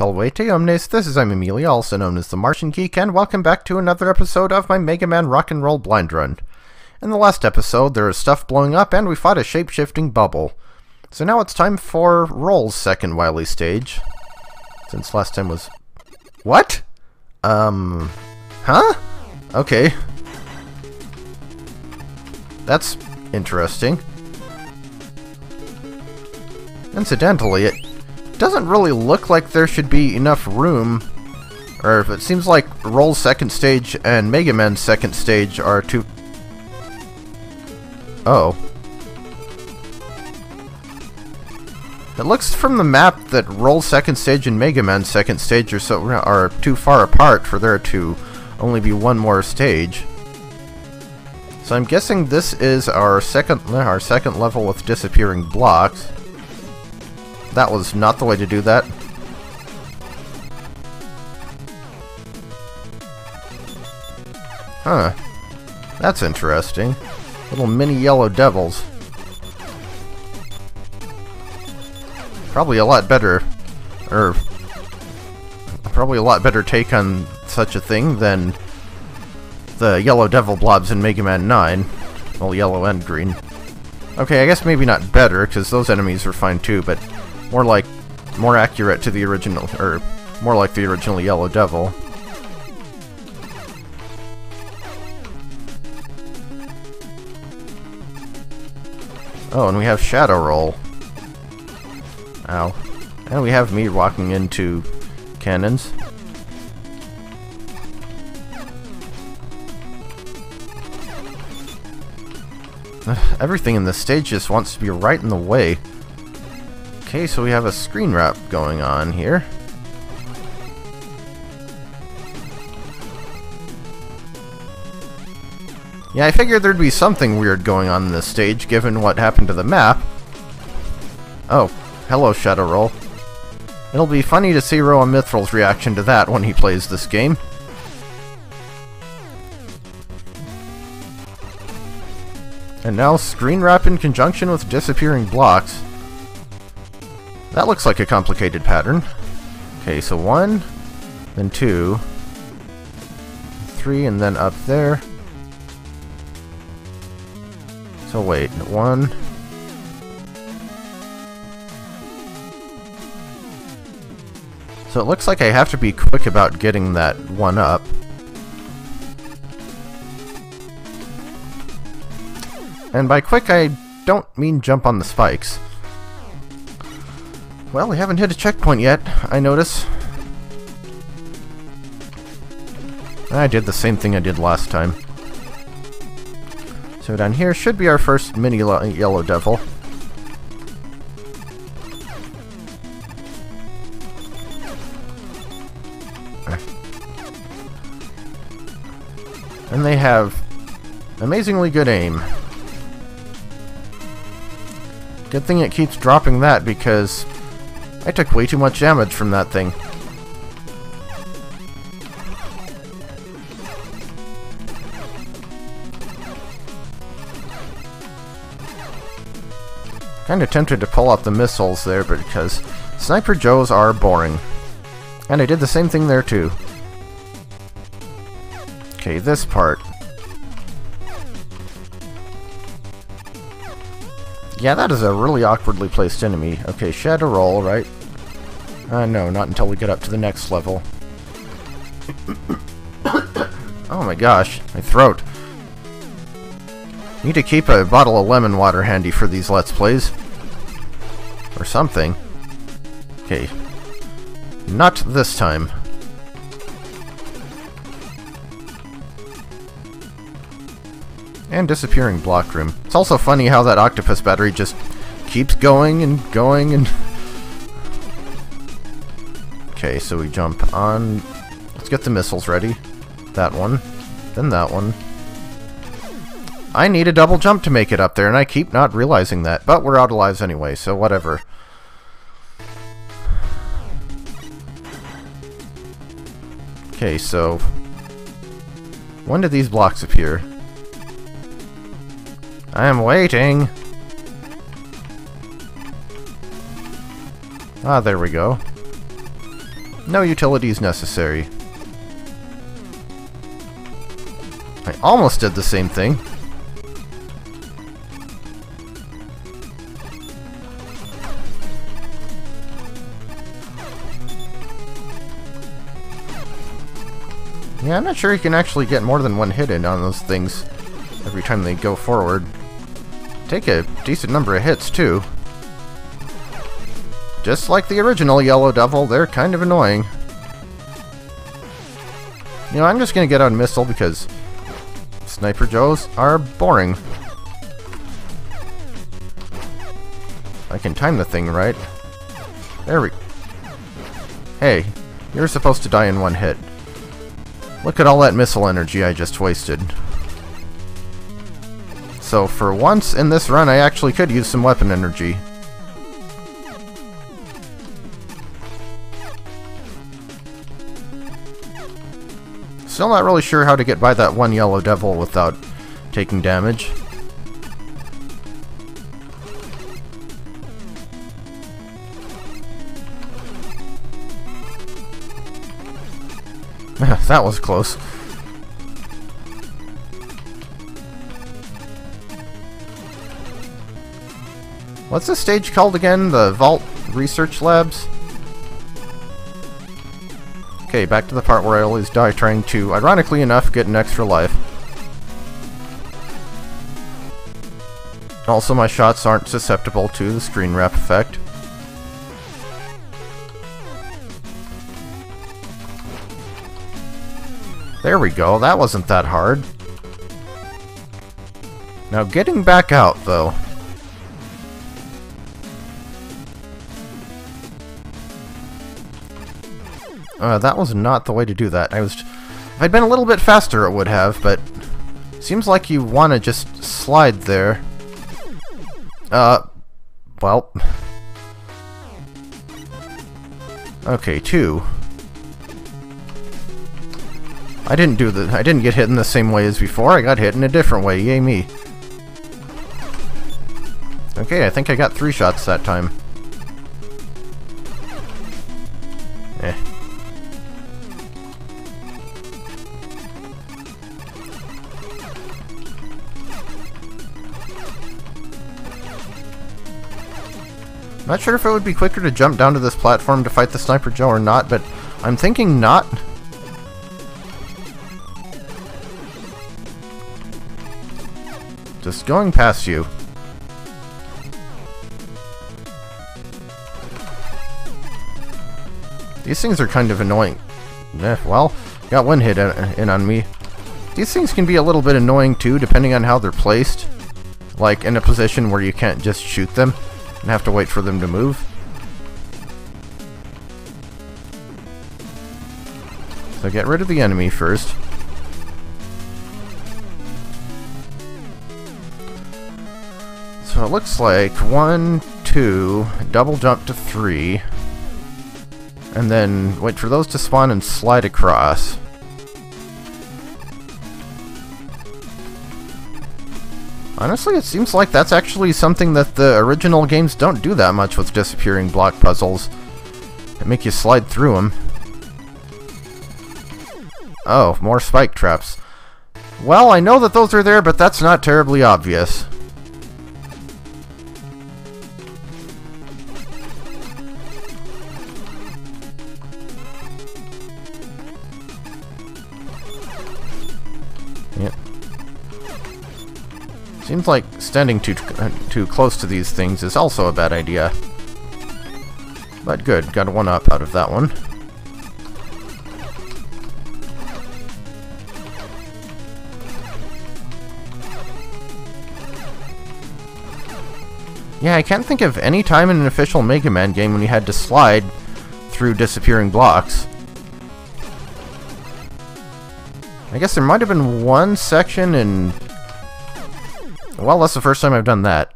Salvete omnes, this is I'm Amelia, also known as TheMartianGeek, and welcome back to another episode of my Mega Man Rock and Roll Blind Run. In the last episode, there was stuff blowing up, and we fought a shape-shifting bubble. So now it's time for Roll's second Wily stage. Since last time was... What? Huh? Okay. That's interesting. Incidentally, it doesn't really look like there should be enough room, or if it seems like Roll's second stage and Mega Man's second stage are too... Oh. It looks from the map that Roll's second stage and Mega Man's second stage are too far apart for there to only be one more stage. So I'm guessing this is our second level with disappearing blocks. That was not the way to do that. Huh. That's interesting. Little mini yellow devils. Probably a lot better, probably a lot better take on such a thing than the yellow devil blobs in Mega Man 9. Well, yellow and green. Okay, I guess maybe not better, because those enemies are fine too, but more accurate to the original, or more like the original Yellow Devil. Oh, and we have Shadow Roll. Ow. And we have me walking into cannons. Everything in this stage just wants to be right in the way. Okay, so we have a screen wrap going on here. Yeah, I figured there'd be something weird going on in this stage, given what happened to the map. Oh, hello, Shadow Roll. It'll be funny to see Roa Mithral's reaction to that when he plays this game. And now screen wrap in conjunction with disappearing blocks. That looks like a complicated pattern. Okay, so 1, then 2, 3, and then up there. So wait, 1. So it looks like I have to be quick about getting that 1 up. And by quick, I don't mean jump on the spikes. Well, we haven't hit a checkpoint yet, I notice. I did the same thing I did last time. So down here should be our first mini Yellow Devil. And they have amazingly good aim. Good thing it keeps dropping that, because I took way too much damage from that thing. Kinda tempted to pull out the missiles there, but because Sniper Joes are boring. And I did the same thing there too. Okay, this part. Yeah, that is a really awkwardly placed enemy. Okay, Shadow Roll, right? No, not until we get up to the next level. Oh my gosh, my throat. Need to keep a bottle of lemon water handy for these Let's Plays. Or something. Okay. Not this time. And disappearing block room. It's also funny how that octopus battery just keeps going and going and... Okay, so we jump on... Let's get the missiles ready. That one. Then that one. I need a double jump to make it up there, and I keep not realizing that. But we're out of lives anyway, so whatever. Okay, so... When did these blocks appear? I'm waiting! Ah, there we go. No utilities necessary. I almost did the same thing. Yeah, I'm not sure you can actually get more than one hit in on those things every time they go forward. Take a decent number of hits, too. Just like the original Yellow Devil, they're kind of annoying. You know, I'm just gonna get on Missile because Sniper Joes are boring. I can time the thing right. There we... Hey, you're supposed to die in one hit. Look at all that missile energy I just wasted. So for once in this run, I actually could use some weapon energy. Still not really sure how to get by that one Yellow Devil without taking damage. That was close. What's this stage called again? The Vault Research Labs? Okay, back to the part where I always die trying to, ironically enough, get an extra life. Also, my shots aren't susceptible to the screen wrap effect. There we go, that wasn't that hard. Now getting back out, though. That was not the way to do that. If I'd been a little bit faster it would have, but seems like you want to just slide there. Well. Okay, 2. I didn't get hit in the same way as before. I got hit in a different way. Yay me. Okay, I think I got 3 shots that time. Eh. Not sure if it would be quicker to jump down to this platform to fight the Sniper Joe or not, but I'm thinking not. Just going past you. These things are kind of annoying. Well, got one hit in on me. These things can be a little bit annoying too, depending on how they're placed. Like in a position where you can't just shoot them and have to wait for them to move. So get rid of the enemy first. So it looks like 1, 2, double jump to 3, and then wait for those to spawn and slide across. Honestly, it seems like that's actually something that the original games don't do that much with disappearing block puzzles. They make you slide through them. Oh, more spike traps. Well, I know that those are there, but that's not terribly obvious. Yep. Seems like standing too close to these things is also a bad idea. But good, got a 1-up out of that one. Yeah, I can't think of any time in an official Mega Man game when you had to slide through disappearing blocks. I guess there might have been one section in... Well, that's the first time I've done that.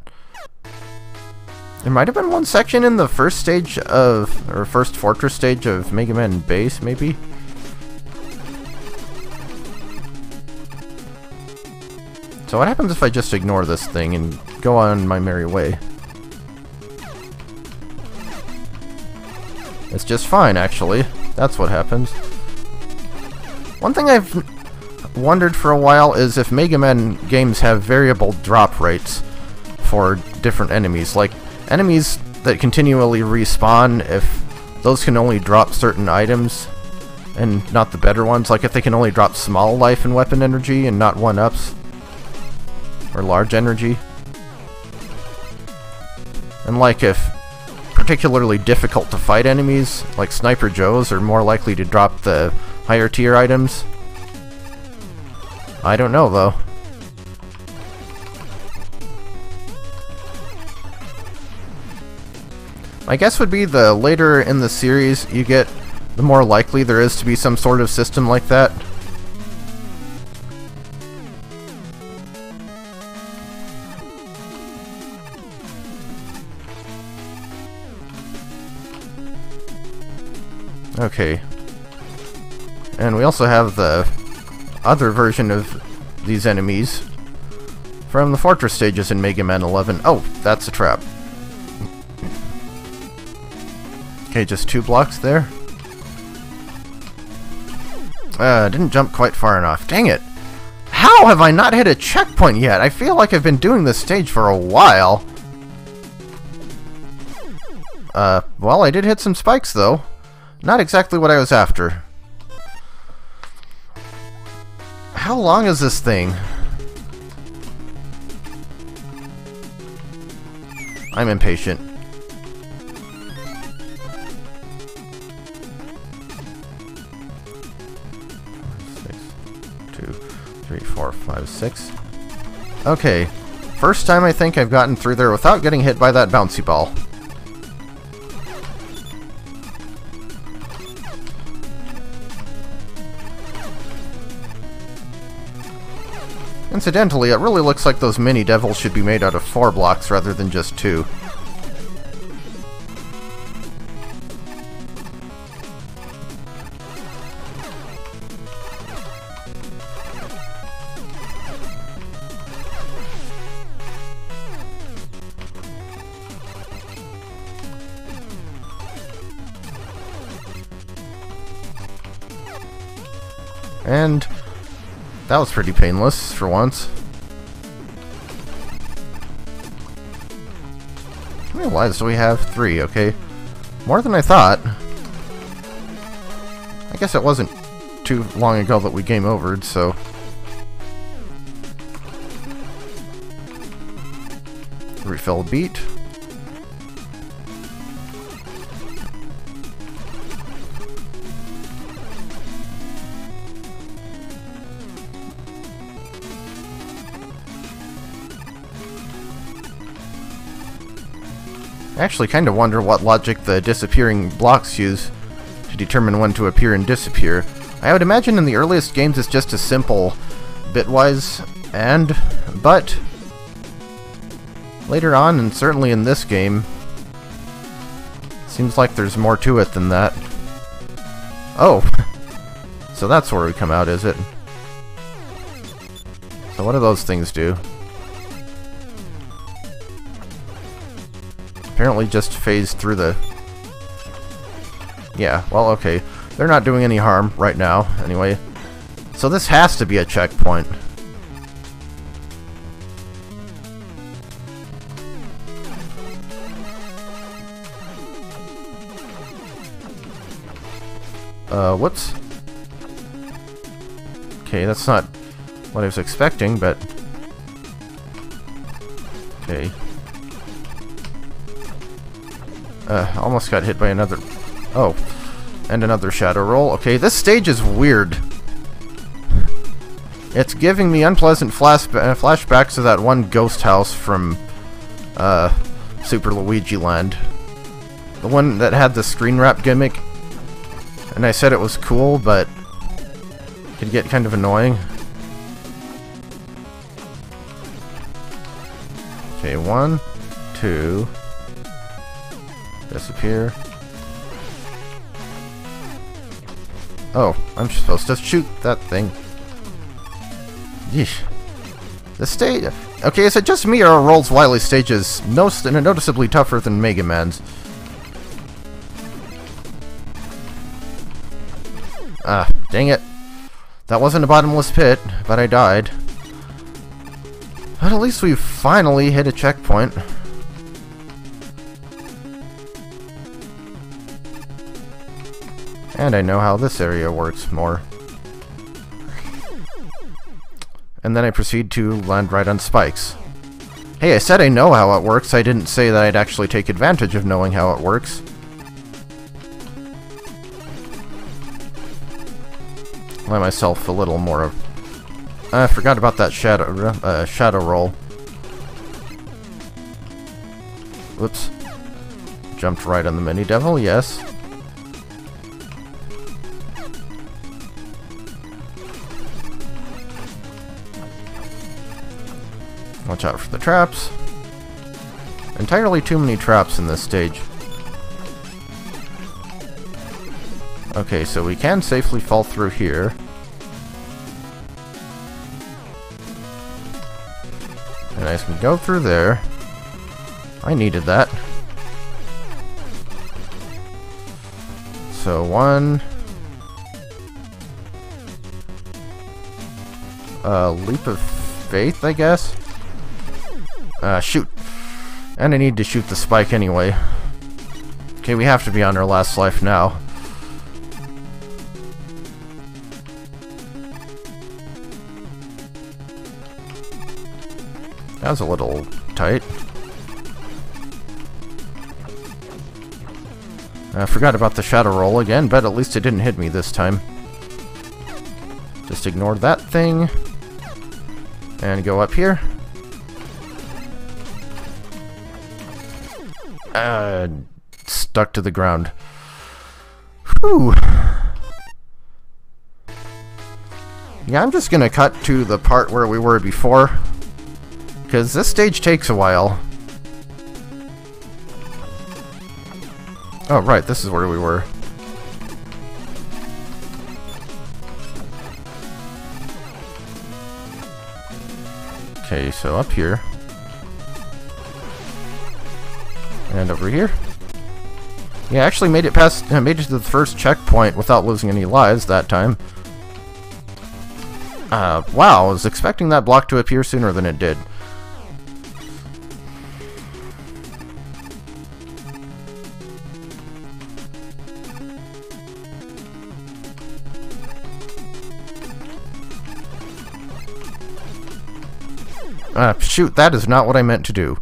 There might have been one section in the first stage of... or first Fortress stage of Mega Man Base, maybe? So what happens if I just ignore this thing and go on my merry way? It's just fine, actually. That's what happens. One thing I've wondered for a while is if Mega Man games have variable drop rates for different enemies. Like, enemies that continually respawn, if those can only drop certain items and not the better ones. Like if they can only drop small life and weapon energy and not 1-ups. Or large energy. And like if particularly difficult to fight enemies, like Sniper Joes, are more likely to drop the higher tier items. I don't know though. My guess would be the later in the series you get, the more likely there is to be some sort of system like that. Okay. And we also have the other version of these enemies from the fortress stages in Mega Man 11. Oh, that's a trap. Okay, just 2 blocks there. Didn't jump quite far enough. Dang it! How have I not hit a checkpoint yet? I feel like I've been doing this stage for a while. Well, I did hit some spikes, though. Not exactly what I was after. How long is this thing? I'm impatient. Three, four, five, 6. Okay. First time I think I've gotten through there without getting hit by that bouncy ball. Incidentally, it really looks like those mini devils should be made out of 4 blocks rather than just 2. And that was pretty painless for once. How many lives do we have? 3, okay. More than I thought. I guess it wasn't too long ago that we game overed, so... Refill beat. I actually kind of wonder what logic the disappearing blocks use to determine when to appear and disappear. I would imagine in the earliest games it's just a simple bitwise AND, but later on, and certainly in this game, seems like there's more to it than that. Oh! So that's where we come out, is it? So what do those things do? Apparently just phase through the... Yeah, well, okay. They're not doing any harm right now, anyway. So this has to be a checkpoint. Whoops. Okay, that's not what I was expecting, but... Okay. Almost got hit by another... Oh. And another shadow roll. Okay, this stage is weird. It's giving me unpleasant flashbacks to that one ghost house from, Super Luigi Land. The one that had the screen wrap gimmick. And I said it was cool, but... it could get kind of annoying. Okay, 1, 2... Disappear. Oh, I'm supposed to shoot that thing. Yeesh. The stage... Okay, is it just me or Rolls Wily stages noticeably tougher than Mega Man's? Ah, dang it. That wasn't a bottomless pit, but I died. But at least we've finally hit a checkpoint. And I know how this area works more. And then I proceed to land right on spikes. Hey, I said I know how it works. I didn't say that I'd actually take advantage of knowing how it works. Let myself a little more of... I forgot about that shadow roll. Whoops. Jumped right on the mini devil, yes. Watch out for the traps. Entirely too many traps in this stage. Okay, so we can safely fall through here. And I can go through there. I needed that. So one... leap of faith, I guess? Shoot. And I need to shoot the spike anyway. Okay, we have to be on our last life now. That was a little tight. I forgot about the shadow roll again, but at least it didn't hit me this time. Just ignore that thing. And go up here. Stuck to the ground. Whew. Yeah, I'm just gonna cut to the part where we were before, because this stage takes a while. Oh, right, this is where we were. Okay, so up here. And over here. Yeah, I actually made it to the first checkpoint without losing any lives that time. Wow, I was expecting that block to appear sooner than it did. Shoot, that is not what I meant to do.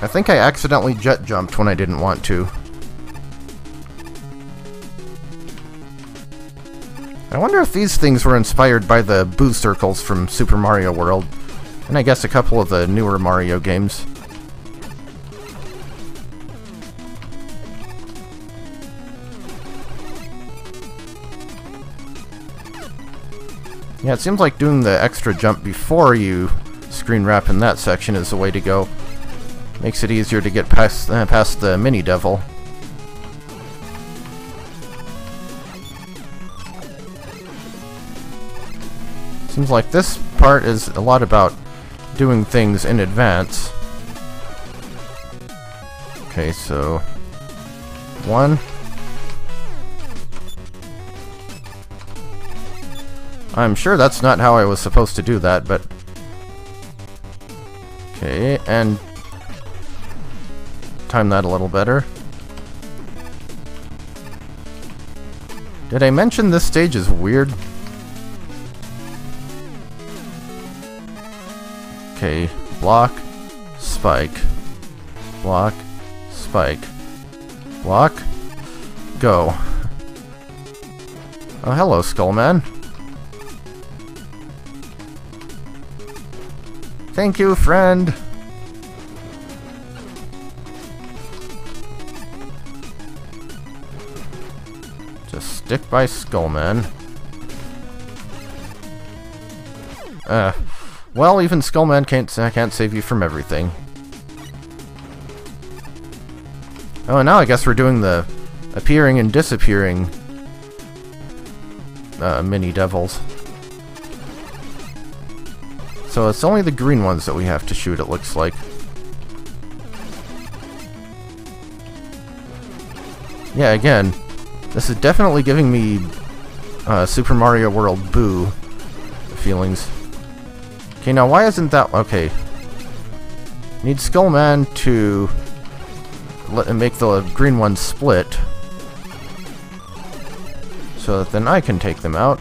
I think I accidentally jet jumped when I didn't want to. I wonder if these things were inspired by the boo circles from Super Mario World, and I guess a couple of the newer Mario games. Yeah, it seems like doing the extra jump before you screen wrap in that section is the way to go. Makes it easier to get past the mini devil. Seems like this part is a lot about doing things in advance. Okay, so... one. I'm sure that's not how I was supposed to do that, but... okay, and... time that a little better. Did I mention this stage is weird? Okay, block, spike, block, spike, block, go. Oh, hello, Skullman. Thank you, friend. Just stick by Skullman. Well, even Skullman can't save you from everything. Oh, and now I guess we're doing the appearing and disappearing mini devils. So it's only the green ones that we have to shoot, it looks like. Yeah, again, this is definitely giving me Super Mario World Boo feelings. Okay, now why isn't that... Okay. Need Skullman to make the green one split. So that then I can take them out.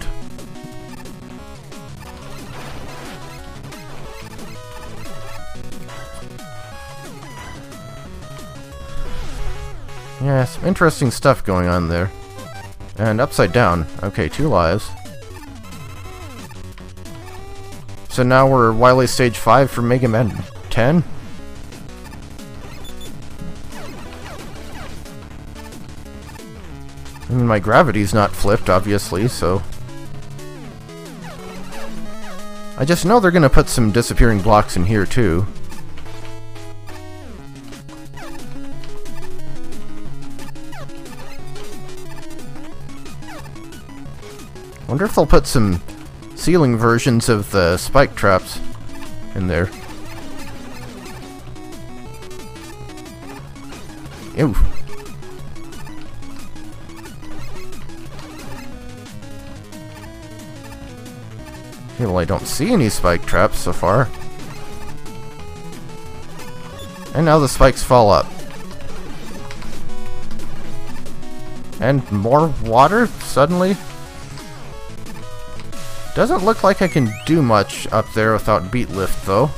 Yeah, some interesting stuff going on there. And upside down. Okay, 2 lives. So now we're Wily Stage 5 for Mega Man 10? I mean, my gravity's not flipped, obviously, so... I just know they're gonna put some disappearing blocks in here, too. Wonder if they'll put some ceiling versions of the spike traps in there. Ew. Okay, well, I don't see any spike traps so far. And now the spikes fall up. And more water, suddenly? Doesn't look like I can do much up there without beat lift, though.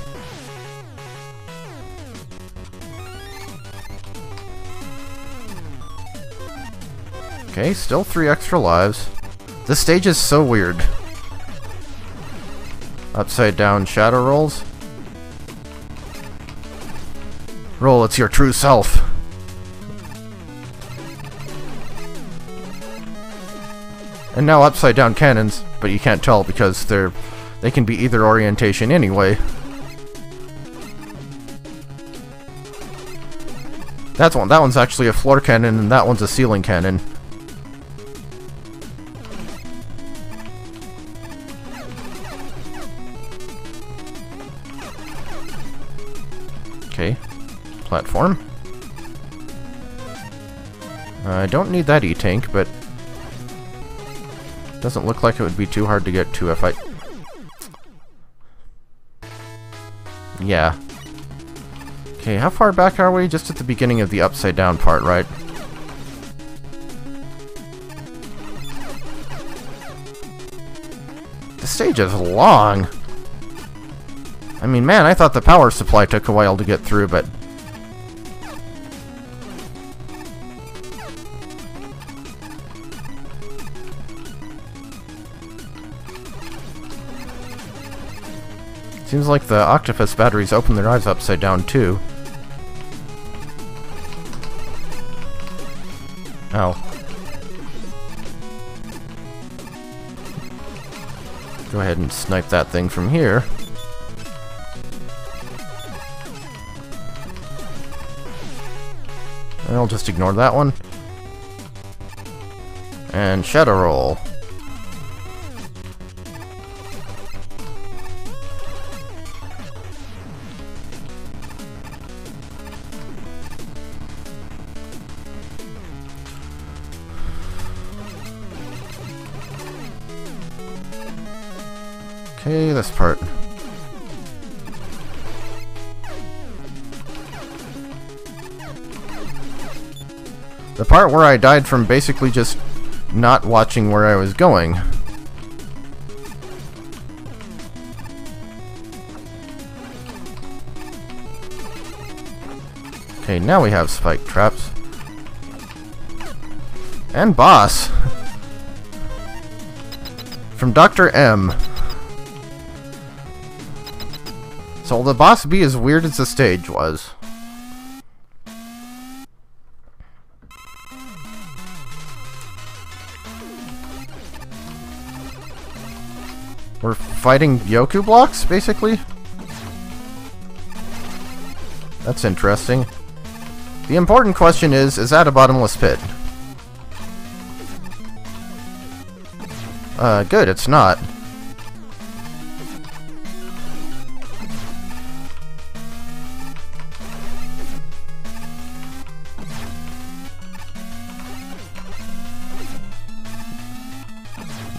Okay, still 3 extra lives. This stage is so weird. Upside down shadow rolls. Roll, it's your true self. And now upside down cannons, but you can't tell because they can be either orientation anyway. That one's actually a floor cannon and that one's a ceiling cannon. Okay, platform. I don't need that E-tank, but doesn't look like it would be too hard to get to if I... Yeah. Okay, how far back are we? Just at the beginning of the upside down part, right? The stage is long! I mean, man, I thought the power supply took a while to get through, but... Seems like the octopus batteries open their eyes upside down, too. Ow. Go ahead and snipe that thing from here. And I'll just ignore that one. And shadow roll. Okay, this part. The part where I died from basically just not watching where I was going. Okay, now we have spike traps. And boss! From Dr. M. So will the boss be as weird as the stage was? We're fighting Yoku blocks, basically? That's interesting. The important question is that a bottomless pit? Good, it's not.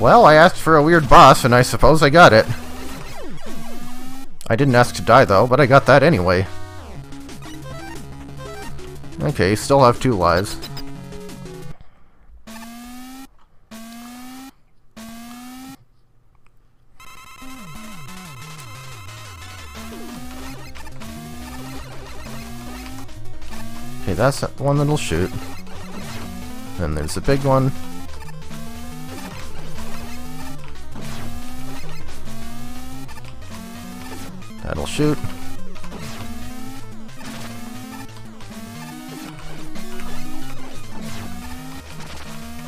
Well, I asked for a weird boss, and I suppose I got it. I didn't ask to die, though, but I got that anyway. Okay, still have 2 lives. Okay, that's the one that'll shoot. Then there's the big one. That'll shoot.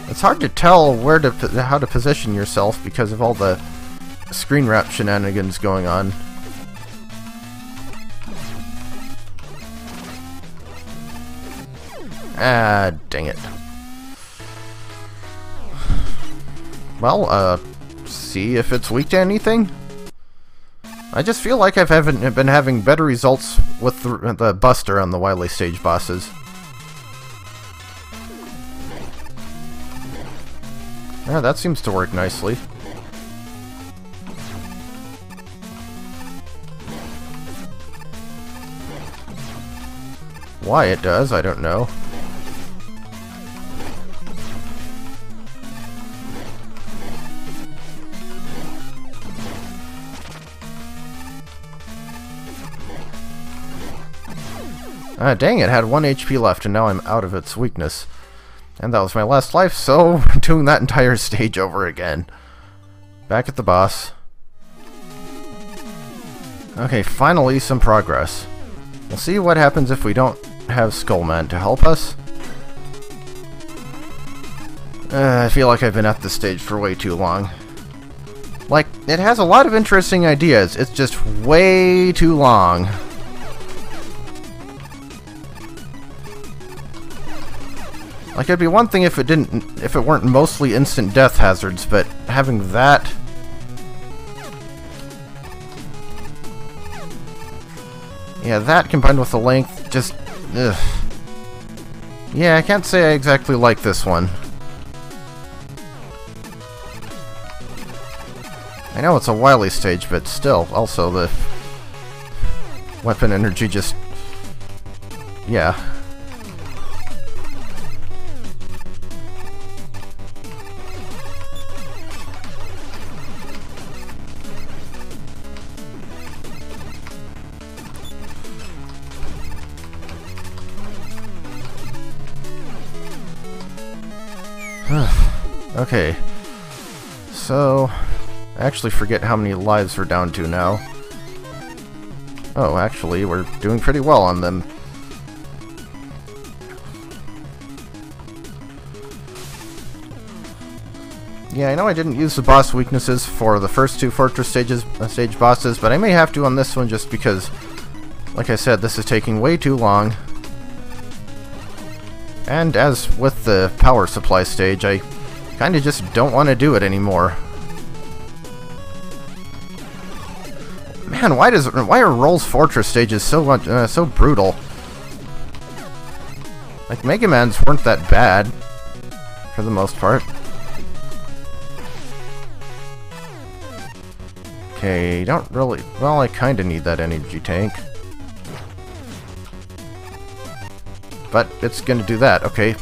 It's hard to tell how to position yourself because of all the screen wrap shenanigans going on. Ah, dang it. Well, see if it's weak to anything? I just feel like I haven't been having better results with the Buster on the Wily stage bosses. Yeah, that seems to work nicely. Why it does, I don't know. Ah, dang it, had 1 HP left and now I'm out of its weakness. And that was my last life, so doing that entire stage over again. Back at the boss. Okay, finally some progress. We'll see what happens if we don't have Skullman to help us. I feel like I've been at this stage for way too long. Like, it has a lot of interesting ideas, it's just way too long. Like, it'd be one thing if it weren't mostly instant death hazards, but having that... Yeah, that combined with the length, just... Ugh. Yeah, I can't say I exactly like this one. I know it's a Wily stage, but still, also the... weapon energy just... Yeah. Okay, so I actually forget how many lives we're down to now. Oh, actually, we're doing pretty well on them. Yeah, I know I didn't use the boss weaknesses for the first 2 Fortress stage bosses, but I may have to on this one just because, like I said, this is taking way too long. And as with the power supply stage, I kinda just don't want to do it anymore. Man, why are Roll's Fortress stages so brutal? Like, Mega Man's weren't that bad, for the most part. Okay, don't really... Well, I kinda need that energy tank. But it's gonna do that, okay.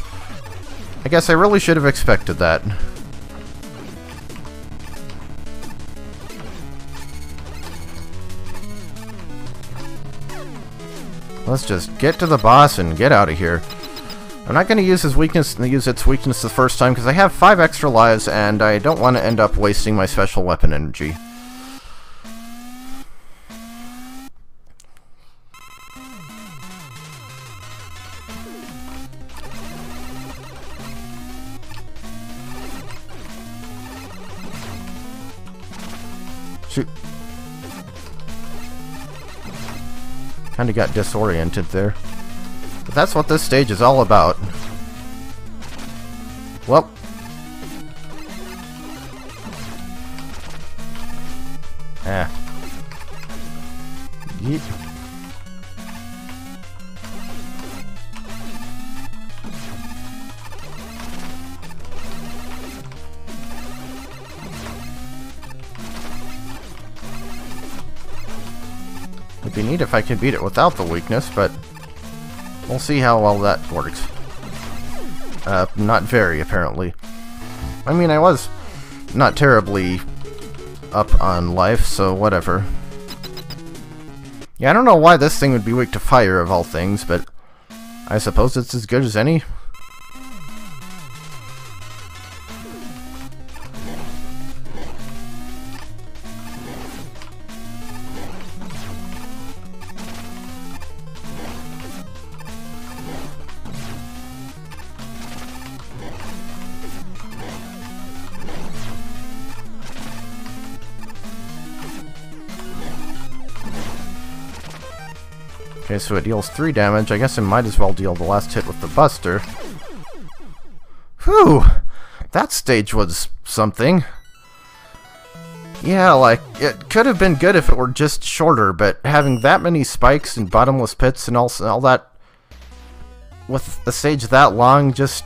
I guess I really should have expected that. Let's just get to the boss and get out of here. I'm not gonna use its weakness the first time because I have 5 extra lives and I don't want to end up wasting my special weapon energy. Shoot. Kinda got disoriented there. But that's what this stage is all about. Well. Ah. Yeet. be neat if I could beat it without the weakness, but we'll see how well that works. Not very, apparently. I mean, I was not terribly up on life, so whatever. Yeah, I don't know why this thing would be weak to fire, of all things, but I suppose it's as good as any. Okay, so it deals 3 damage. I guess I might as well deal the last hit with the Buster. Whew! That stage was something. Yeah, like, it could have been good if it were just shorter, but having that many spikes and bottomless pits and all that with a stage that long just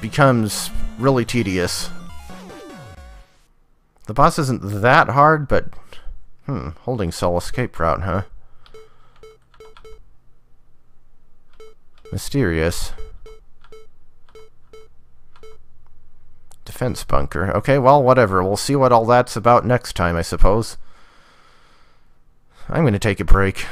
becomes really tedious. The boss isn't that hard, but... holding cell escape route, huh? Mysterious. Defense bunker. Okay, well, whatever. We'll see what all that's about next time, I suppose. I'm gonna take a break.